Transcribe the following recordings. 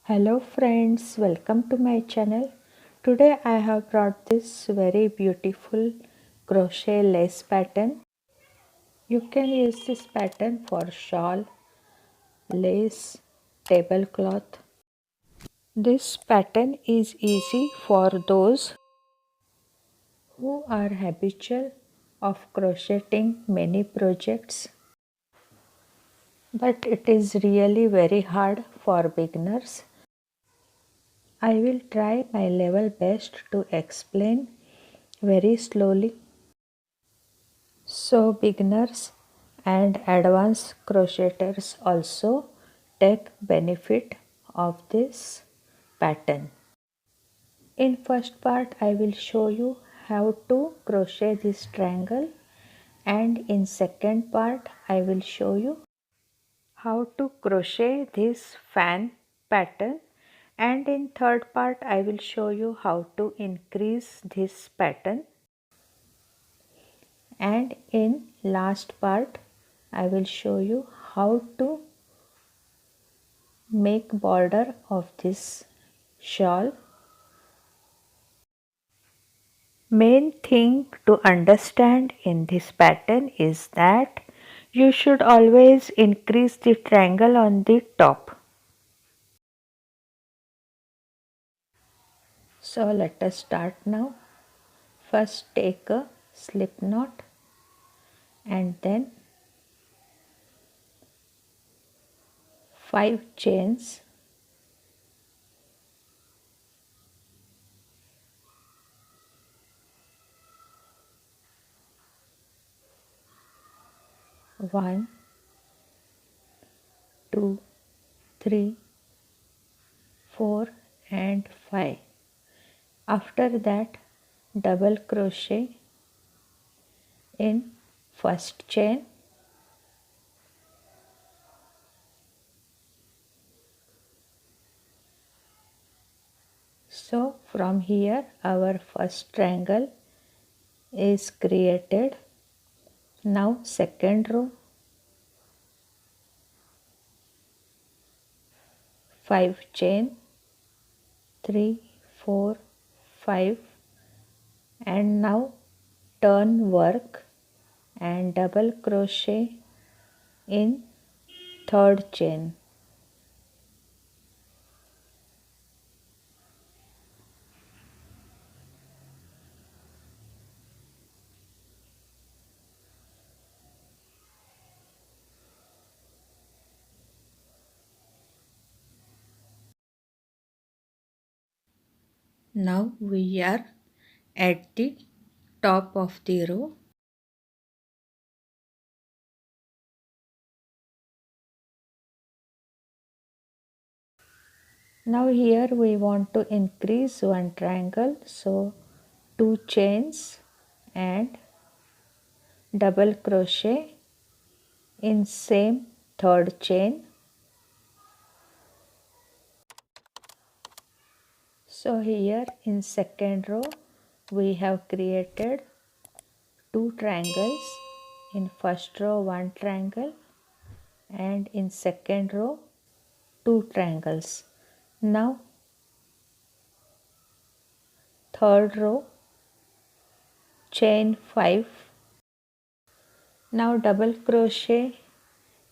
Hello friends, welcome to my channel. Today I have brought this very beautiful crochet lace pattern. You can use this pattern for shawl, lace, tablecloth. This pattern is easy for those who are habitual of crocheting many projects, but it is really very hard for beginners. I will try my level best to explain very slowly so beginners and advanced crocheters also take benefit of this pattern. In first part I will show you how to crochet this triangle, and in second part I will show you how to crochet this fan pattern, and in third part I will show you how to increase this pattern, and in last part I will show you how to make border of this shawl. Main thing to understand in this pattern is that you should always increase the triangle on the top. So let us start now. First take a slip knot and then 5 chains, one, 2, 3, 4 and 5. After that double crochet in first chain, so from here our first triangle is created. Now second row, 5 chain, 3, 4, 5, and now turn work and double crochet in third chain. Now we are at the top of the row. Now here we want to increase one triangle, so 2 chains and double crochet in same third chain. So here in second row we have created 2 triangles. In first row 1 triangle and in second row 2 triangles. Now third row chain 5. Now double crochet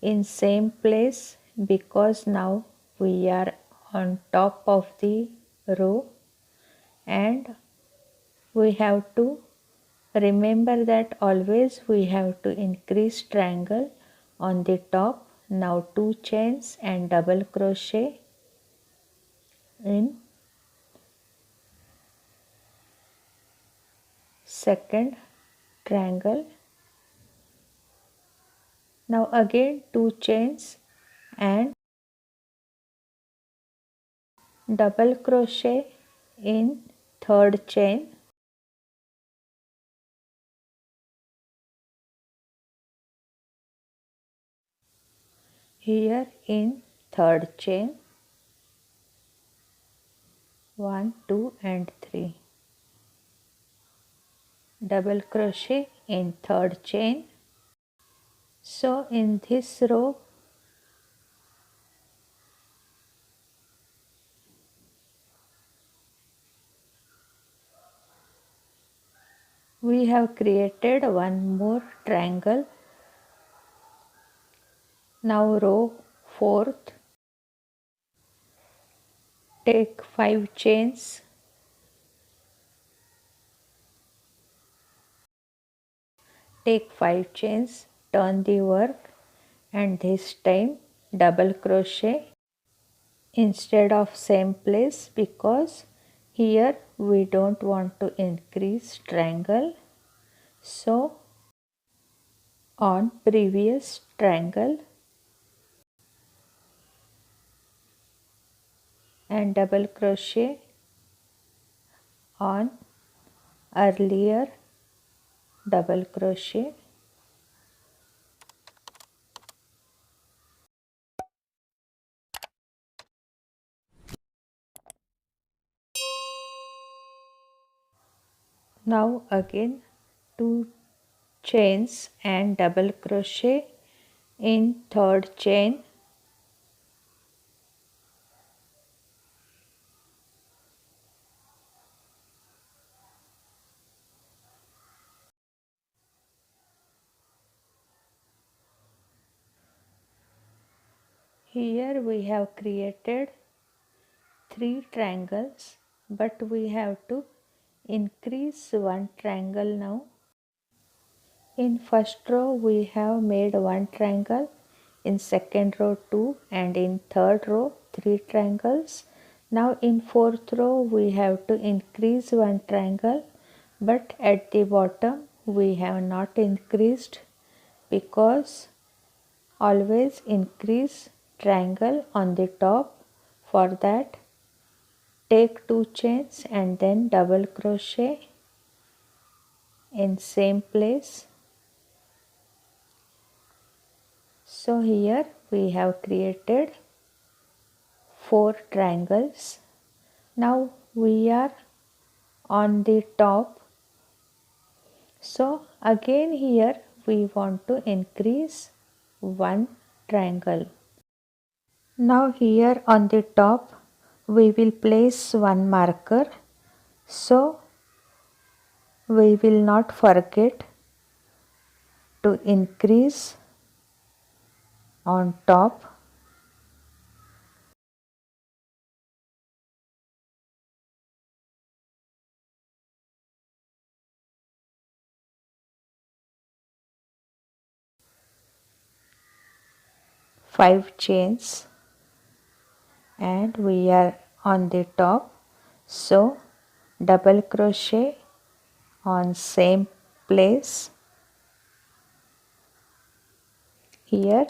in same place because now we are on top of the row, and we have to remember that always we have to increase triangle on the top. Now 2 chains and double crochet in second triangle. Now again 2 chains and double crochet in third chain. Here in third chain 1, 2 and 3. Double crochet in third chain. So in this row We have created one more triangle. Now row 4th, take 5 chains, turn the work, and this time double crochet instead of same place, because here we don't want to increase triangle. So on previous triangle and double crochet on earlier double crochet. Now again 2 chains and double crochet in 3rd chain. Here we have created 3 triangles, but we have to increase one triangle now. In first row we have made one triangle, in second row 2, and in third row 3 triangles. Now in fourth row we have to increase one triangle, but at the bottom we have not increased, because always increase triangle on the top. For that, take 2 chains and then double crochet in same place. So here we have created 4 triangles. Now we are on the top. So again here we want to increase one triangle. Now here on the top we will place one marker, so we will not forget to increase on top. Five chains and we are on the top, so double crochet on same place. Here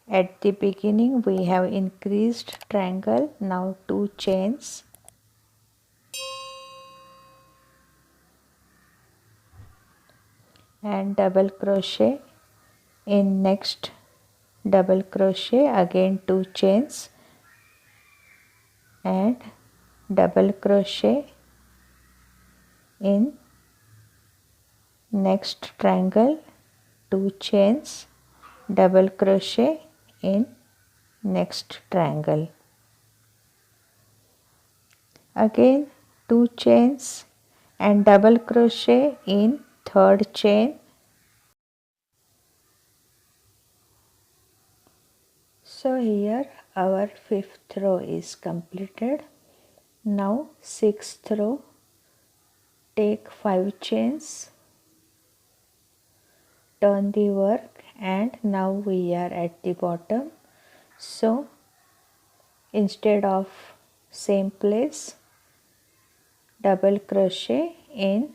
at the beginning we have increased triangle, now 2 chains and double crochet in next double crochet, again 2 chains and double crochet in next triangle, 2 chains, double crochet in next triangle, again 2 chains and double crochet in third chain. So here our 5th row is completed. Now 6th row, take 5 chains, turn the work, and now we are at the bottom. So instead of same place, double crochet in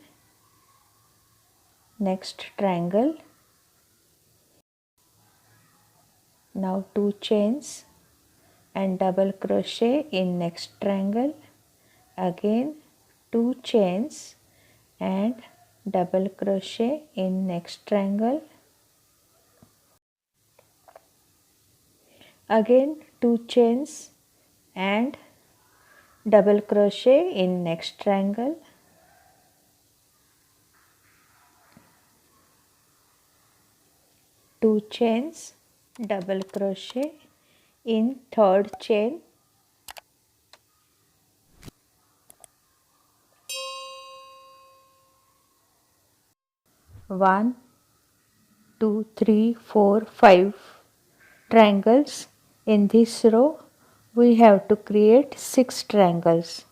next triangle. Now 2 chains and double crochet in next triangle, again 2 chains and double crochet in next triangle, again 2 chains and double crochet in next triangle, two chains, double crochet in third chain, 1 2 3 4 5 triangles. In this row we have to create 6 triangles.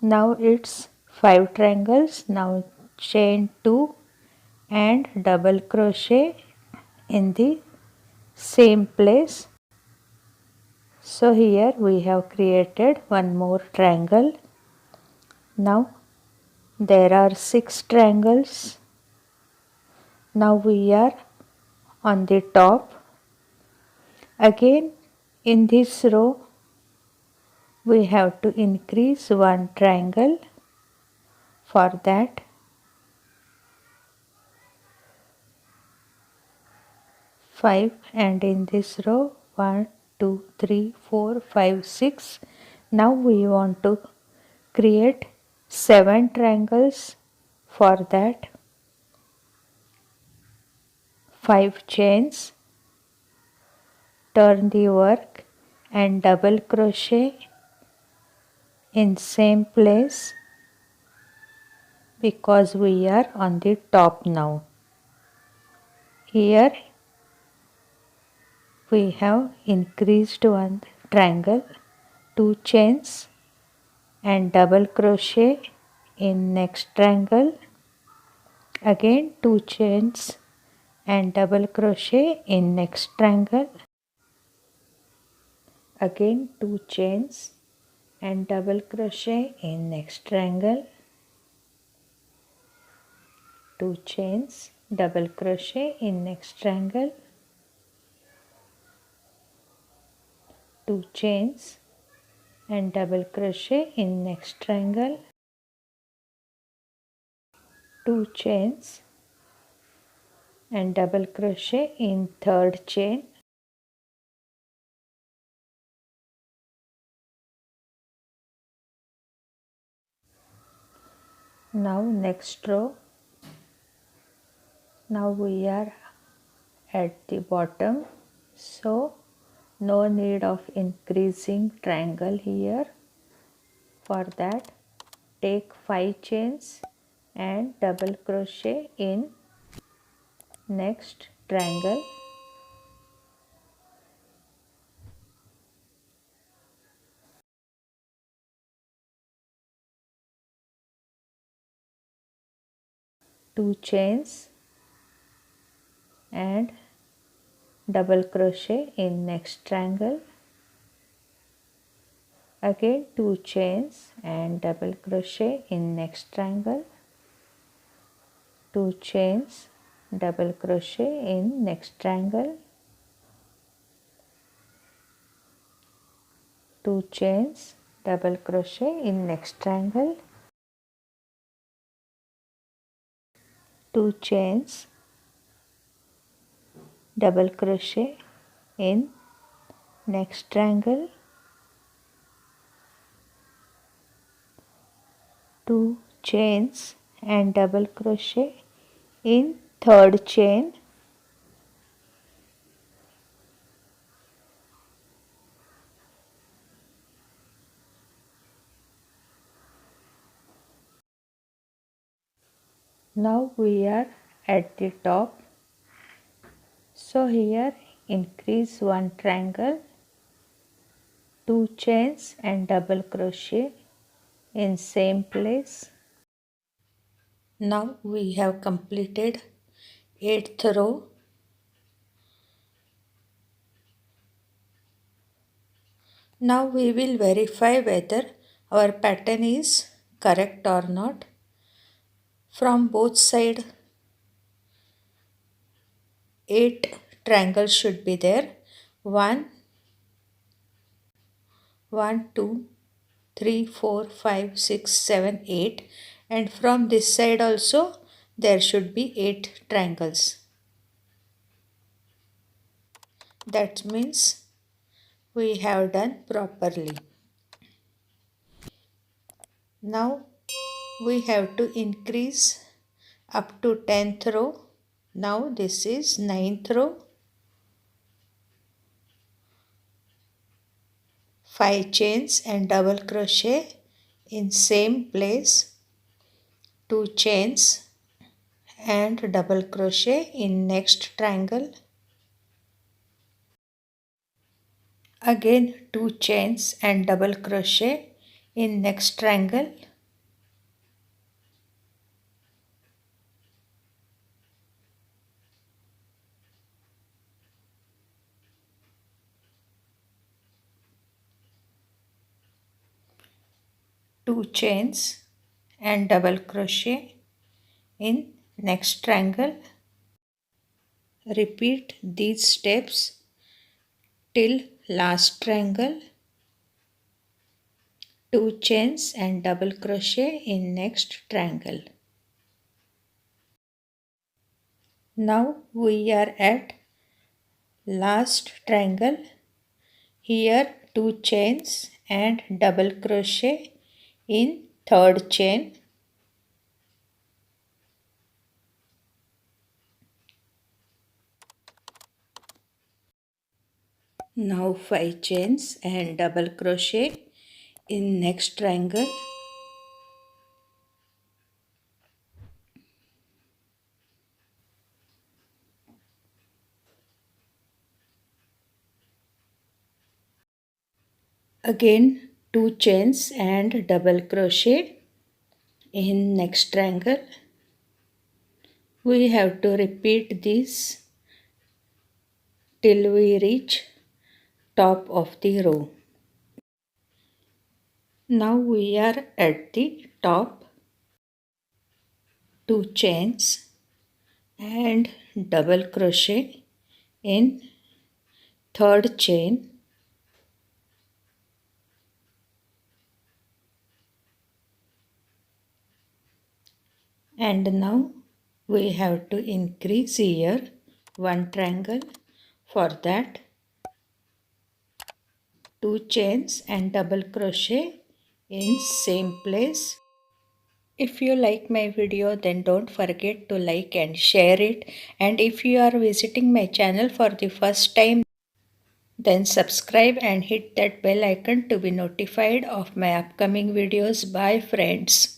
Now it's 5 triangles. Now chain 2 and double crochet in the same place. So here we have created one more triangle. Now there are 6 triangles. Now we are on the top. Again in this row we have to increase one triangle. For that 5, and in this row 1 2 3 4 5 6. Now we want to create 7 triangles. For that 5 chains, turn the work and double crochet in same place because we are on the top now. Here we have increased one triangle, 2 chains and double crochet in next triangle. Again 2 chains and double crochet in next triangle. Again 2 chains and double crochet in next triangle. 2 chains, double crochet in next triangle. 2 chains and double crochet in next triangle. 2 chains and double crochet in third chain. Now next row. Now we are at the bottom, so no need of increasing triangle here. For that take 5 chains and double crochet in next triangle. Two chains and double crochet in next triangle. Again 2 chains and double crochet in next triangle. 2 chains, double crochet in next triangle. 2 chains, double crochet in next triangle. 2 chains, double crochet in next triangle. 2 chains and double crochet in third chain. Now we are at the top, so here increase one triangle, 2 chains and double crochet in same place. Now we have completed 8th row. Now we will verify whether our pattern is correct or not. From both sides 8 triangles should be there. 1 2 3 4 5 6 7 8, and from this side also there should be 8 triangles. That means we have done properly. Now we have to increase up to 10th row. Now this is 9th row. 5 chains and double crochet in same place. 2 chains and double crochet in next triangle. Again 2 chains and double crochet in next triangle. Two chains and double crochet in next triangle. Repeat these steps till last triangle. 2 chains and double crochet in next triangle. Now we are at last triangle. Here 2 chains and double crochet in third chain. Now 5 chains and double crochet in next triangle. Again 2 chains and double crochet in next triangle. We have to repeat this till we reach top of the row. Now we are at the top. 2 chains and double crochet in third chain. And now we have to increase here 1 triangle. For that 2 chains and double crochet in same place. If you like my video, then don't forget to like and share it. And if you are visiting my channel for the first time, then subscribe and hit that bell icon to be notified of my upcoming videos. Bye friends.